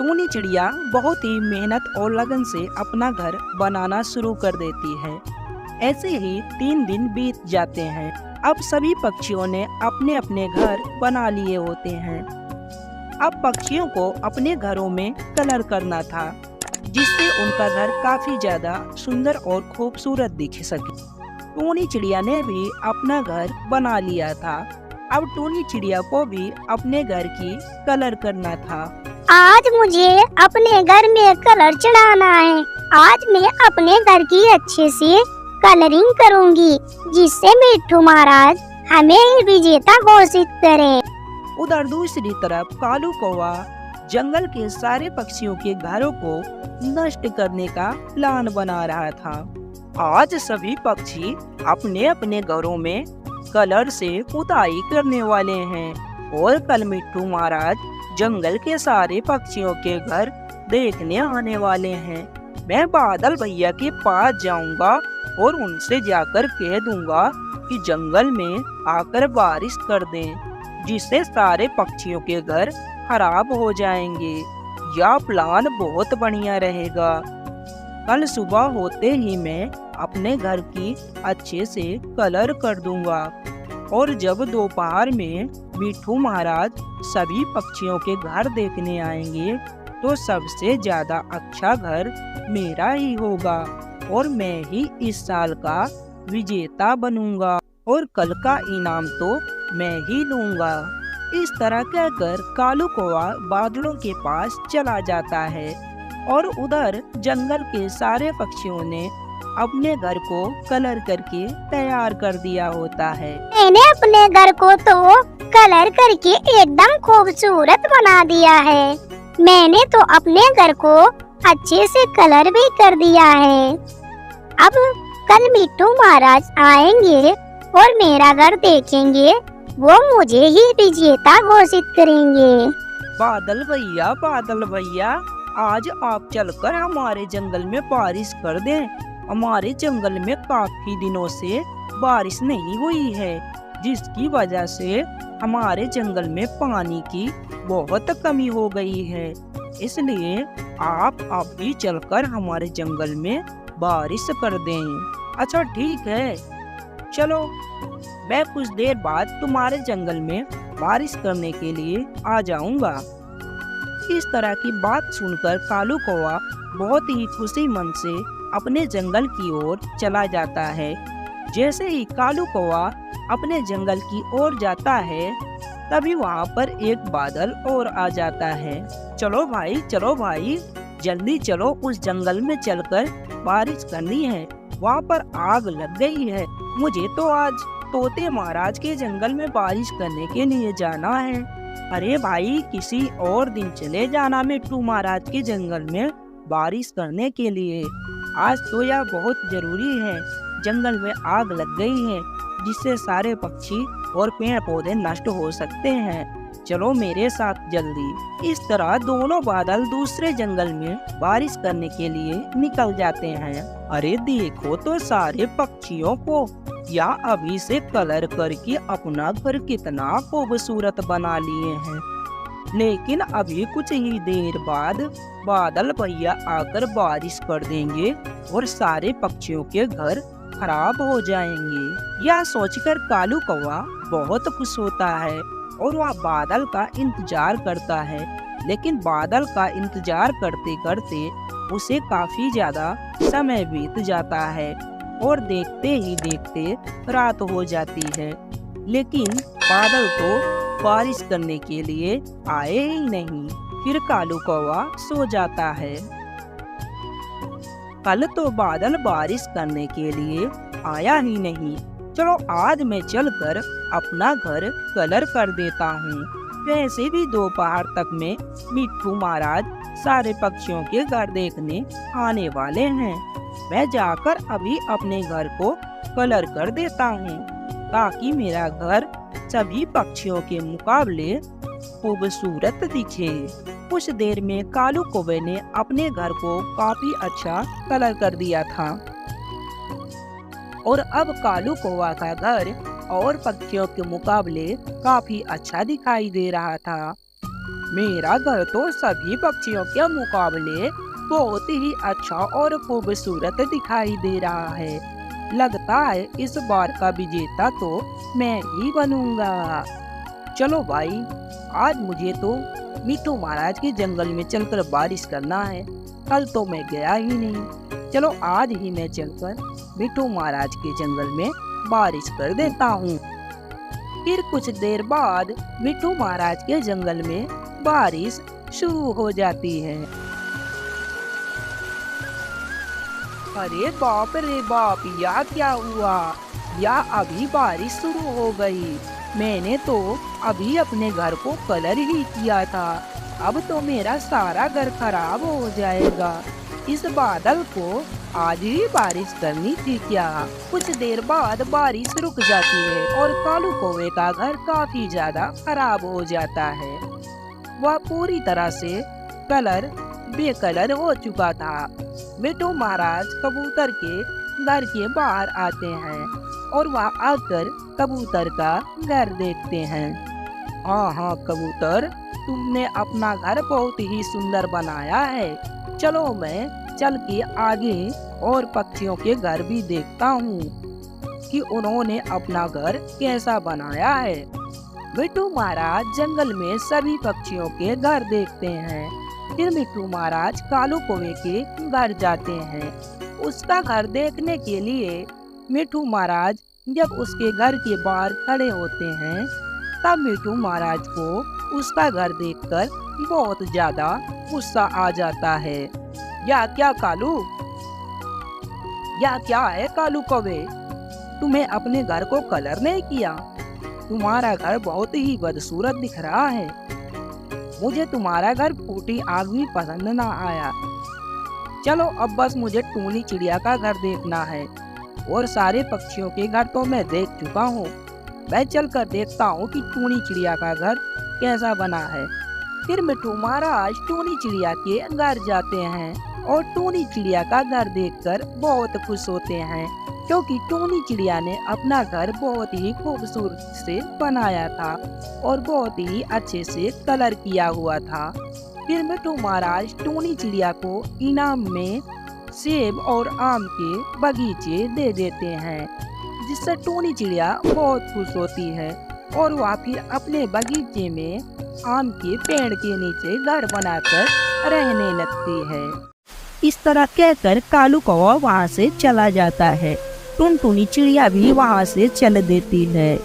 टूनी चिड़िया बहुत ही मेहनत और लगन से अपना घर बनाना शुरू कर देती है। ऐसे ही 3 दिन बीत जाते हैं। अब सभी पक्षियों ने अपने अपने घर बना लिए होते हैं। अब पक्षियों को अपने घरों में कलर करना था, जिससे उनका घर काफी ज्यादा सुंदर और खूबसूरत दिख सके। टूनी चिड़िया ने भी अपना घर बना लिया था। अब टूनी चिड़िया को भी अपने घर की कलर करना था। आज मुझे अपने घर में कलर चढ़ाना है। आज मैं अपने घर की अच्छे से कलरिंग करूंगी, जिससे मिट्ठू महाराज हमें विजेता घोषित करें। उधर दूसरी तरफ कालू कौवा जंगल के सारे पक्षियों के घरों को नष्ट करने का प्लान बना रहा था। आज सभी पक्षी अपने अपने घरों में कलर से पुताई करने वाले हैं और कल मिट्ठू महाराज जंगल के सारे पक्षियों के घर देखने आने वाले हैं। मैं बादल भैया के पास जाऊंगा और उनसे जाकर कह दूंगा कि जंगल में आकर बारिश कर दें, जिससे सारे पक्षियों के घर खराब हो जाएंगे। यह प्लान बहुत बढ़िया रहेगा। कल सुबह होते ही मैं अपने घर की अच्छे से कलर कर दूंगा और जब दोपहर में मिट्ठू महाराज सभी पक्षियों के घर देखने आएंगे तो सबसे ज्यादा अच्छा घर मेरा ही होगा और मैं ही इस साल का विजेता बनूंगा और कल का इनाम तो मैं ही लूंगा। इस तरह कहकर कालू कौवा बादलों के पास चला जाता है और उधर जंगल के सारे पक्षियों ने अपने घर को कलर करके तैयार कर दिया होता है। मैंने अपने घर को तो कलर करके एकदम खूबसूरत बना दिया है। मैंने तो अपने घर को अच्छे से कलर भी कर दिया है। अब कल मिट्ठू महाराज आएंगे और मेरा घर देखेंगे, वो मुझे ही विजेता घोषित करेंगे। बादल भैया, आज आप चलकर हमारे जंगल में बारिश कर दें। हमारे जंगल में काफी दिनों से बारिश नहीं हुई है, जिसकी वजह से हमारे जंगल में पानी की बहुत कमी हो गई है। इसलिए आप अभी चलकर हमारे जंगल में बारिश कर दें। अच्छा ठीक है, चलो मैं कुछ देर बाद तुम्हारे जंगल में बारिश करने के लिए आ जाऊंगा। इस तरह की बात सुनकर कालू कौवा बहुत ही खुशी मन से अपने जंगल की ओर चला जाता है। जैसे ही कालू कौवा अपने जंगल की ओर जाता है, तभी वहाँ पर एक बादल और आ जाता है। चलो भाई, जल्दी चलो, उस जंगल में चलकर बारिश करनी है। वहाँ पर आग लग गई है। मुझे तो आज तोते महाराज के जंगल में बारिश करने के लिए जाना है। अरे भाई, किसी और दिन चले जाना मिट्ठू महाराज के जंगल में बारिश करने के लिए। आज तो यह बहुत जरूरी है। जंगल में आग लग गई है, जिससे सारे पक्षी और पेड़ पौधे नष्ट हो सकते हैं। चलो मेरे साथ जल्दी। इस तरह दोनों बादल दूसरे जंगल में बारिश करने के लिए निकल जाते हैं। अरे देखो तो सारे पक्षियों को, या अभी से कलर करके अपना घर कितना खूबसूरत बना लिए हैं। लेकिन अभी कुछ ही देर बाद बादल भैया आकर बारिश कर देंगे और सारे पक्षियों के घर खराब हो जाएंगे। यह सोचकर कालू कौवा बहुत खुश होता है और वह बादल का इंतजार करता है। लेकिन बादल का इंतजार करते करते उसे काफी ज्यादा समय बीत जाता है और देखते ही देखते रात हो जाती है। लेकिन बादल तो बारिश करने के लिए आए ही नहीं। फिर कालू कौवा सो जाता है। कल तो बादल बारिश करने के लिए आया ही नहीं। चलो आज मैं चलकर अपना घर कलर कर देता हूँ। वैसे भी दोपहर तक में मिट्ठू महाराज सारे पक्षियों के घर देखने आने वाले हैं। मैं जाकर अभी अपने घर को कलर कर देता हूँ, ताकि मेरा घर सभी पक्षियों के मुकाबले खूबसूरत दिखे। कुछ देर में कालू कौवे ने अपने घर को काफी अच्छा कलर कर दिया था और अब कालू कौवा का घर और पक्षियों के मुकाबले काफी अच्छा दिखाई दे रहा था। मेरा घर तो सभी पक्षियों के मुकाबले बहुत ही अच्छा और खूबसूरत दिखाई दे रहा है। लगता है इस बार का विजेता तो मैं ही बनूंगा। चलो भाई, आज मुझे तो मिट्टू महाराज के जंगल में चलकर बारिश करना है। कल तो मैं गया ही नहीं। चलो आज ही मैं चलकर मिट्टू महाराज के जंगल में बारिश कर देता हूँ। फिर कुछ देर बाद मिट्टू महाराज के जंगल में बारिश शुरू हो जाती है। अरे बाप रे बाप, या क्या हुआ? या अभी बारिश शुरू हो गई? मैंने तो अभी अपने घर को कलर ही किया था। अब तो मेरा सारा घर खराब हो जाएगा। इस बादल को आज ही बारिश करनी थी क्या? कुछ देर बाद बारिश रुक जाती है और कालू कौवे का घर काफी ज्यादा खराब हो जाता है। वह पूरी तरह से बेकलर हो चुका था। मिट्टू महाराज कबूतर के घर के बाहर आते हैं और वह आकर कबूतर का घर देखते हैं। हाँ कबूतर, तुमने अपना घर बहुत ही सुंदर बनाया है। चलो मैं चल के आगे और पक्षियों के घर भी देखता हूँ कि उन्होंने अपना घर कैसा बनाया है। मिट्टू महाराज जंगल में सभी पक्षियों के घर देखते हैं। फिर मिट्टू महाराज कालू कौवे के घर जाते हैं। उसका घर देखने के लिए मिट्टू महाराज जब उसके घर के बाहर खड़े होते हैं, तब मिट्टू महाराज को उसका घर देखकर बहुत ज्यादा गुस्सा आ जाता है। या क्या कालू? या क्या है कालू कौवे? तुम्हें अपने घर को कलर नहीं किया? तुम्हारा घर बहुत ही बदसूरत दिख रहा है। मुझे तुम्हारा घर फूटी आग भी पसंद ना आया। चलो अब बस मुझे टूनी चिड़िया का घर देखना है और सारे पक्षियों के घर तो मैं देख चुका हूँ। मैं चलकर देखता हूँ कि टूनी चिड़िया का घर कैसा बना है। फिर मिट्टू महाराज टूनी चिड़िया के घर जाते हैं और टूनी चिड़िया का घर देखकर बहुत खुश होते हैं, क्योंकि टूनी चिड़िया ने अपना घर बहुत ही खूबसूरत से बनाया था और बहुत ही अच्छे से कलर किया हुआ था। फिर मिट्टू महाराज टूनी चिड़िया को इनाम में सेब और आम के बगीचे दे देते हैं, जिससे टूनी चिड़िया बहुत खुश होती है और वह फिर अपने बगीचे में आम के पेड़ के नीचे घर बनाकर रहने लगती है। इस तरह कहकर कालू कौवा वहाँ से चला जाता है। टुनटुनी चिड़िया भी वहाँ से चल देती है,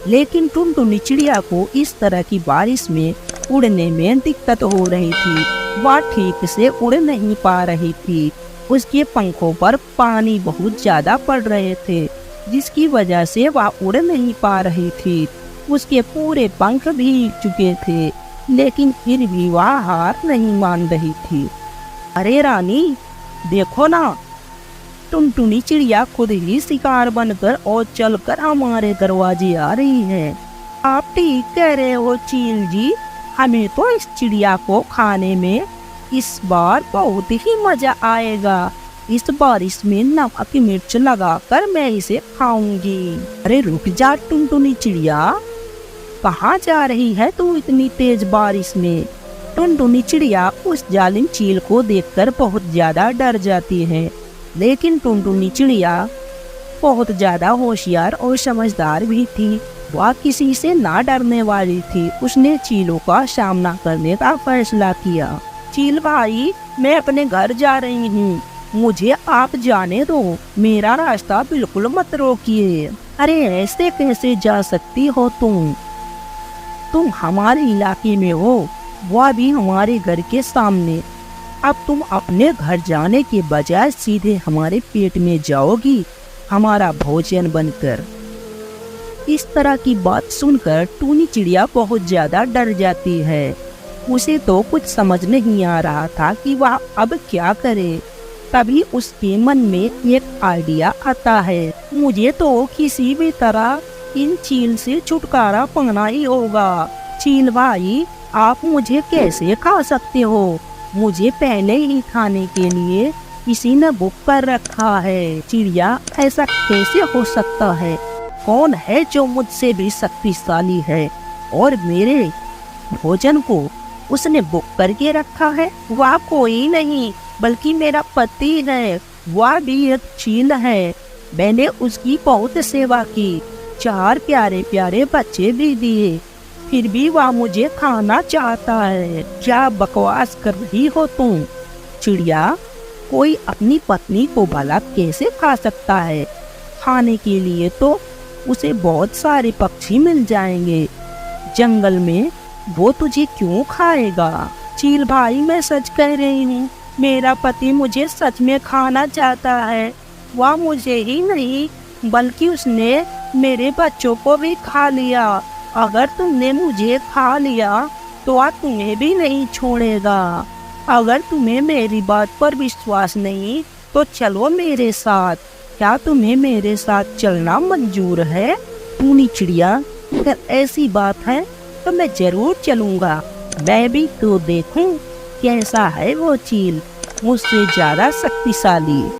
लेकिन टुनटुनी चिड़िया को इस तरह की बारिश में उड़ने में दिक्कत हो रही थी। वह ठीक से उड़ नहीं पा रही थी। उसके पंखों पर पानी बहुत ज्यादा पड़ रहे थे, जिसकी वजह से वह उड़ नहीं पा रही थी। उसके पूरे पंख भीग चुके थे, लेकिन फिर भी वह हार नहीं मान रही थी। अरे रानी, देखो ना, टुनटुनी चिड़िया खुद ही शिकार बनकर और चलकर हमारे दरवाजे आ रही है। आप ठीक कह रहे हो चील जी, हमें तो इस चिड़िया को खाने में इस बार बहुत ही मजा आएगा। इस बारिश में नमक मिर्च लगाकर मैं इसे खाऊंगी। अरे रुक जा टुनटुनी चिड़िया, कहाँ जा रही है तू इतनी तेज बारिश में? टुनटुनी चिड़िया उस जालिम चील को देखकर बहुत ज्यादा डर जाती है, लेकिन टुनटुनी चिड़िया बहुत ज्यादा होशियार और समझदार भी थी। वह किसी से ना डरने वाली थी। उसने चीलों का सामना करने का फैसला किया। चील भाई, मैं अपने घर जा रही हूँ, मुझे आप जाने दो, मेरा रास्ता बिल्कुल मत रोकिए। अरे ऐसे कैसे जा सकती हो तुम हमारे इलाके में हो, वह भी हमारे घर के सामने। अब तुम अपने घर जाने के बजाय सीधे हमारे पेट में जाओगी, हमारा भोजन बनकर। इस तरह की बात सुनकर टूनी चिड़िया बहुत ज्यादा डर जाती है। उसे तो कुछ समझ नहीं आ रहा था कि वह अब क्या करे। तभी उसके मन में एक आइडिया आता है। मुझे तो किसी भी तरह इन चील से छुटकारा पाना ही होगा। चील भाई, आप मुझे कैसे खा सकते हो? मुझे पहले ही खाने के लिए किसी ने बुक कर रखा है। चिड़िया, ऐसा कैसे हो सकता है? कौन है जो मुझसे भी शक्तिशाली है और मेरे भोजन को उसने बुक करके रखा है? वह कोई नहीं बल्कि मेरा पति है। वह भी एक चील है। मैंने उसकी बहुत सेवा की, 4 प्यारे प्यारे बच्चे भी दिए, फिर भी वह मुझे खाना चाहता है। क्या बकवास कर रही हो तुम? चिड़िया, कोई अपनी पत्नी को भला कैसे खा सकता है? खाने के लिए तो उसे बहुत सारे पक्षी मिल जाएंगे। जंगल में वो तुझे क्यों खाएगा? चील भाई, मैं सच कह रही हूँ। मेरा पति मुझे सच में खाना चाहता है। वह मुझे ही नहीं बल्कि उसने मेरे बच्चों को भी खा लिया। अगर तुमने मुझे खा लिया तो वह तुम्हें भी नहीं छोड़ेगा। अगर तुम्हें मेरी बात पर विश्वास नहीं तो चलो मेरे साथ। क्या तुम्हें मेरे साथ चलना मंजूर है? टूनी चिड़िया, अगर ऐसी बात है तो मैं जरूर चलूंगा। मैं भी तो देखूं कैसा है वो चील, मुझसे ज्यादा शक्तिशाली।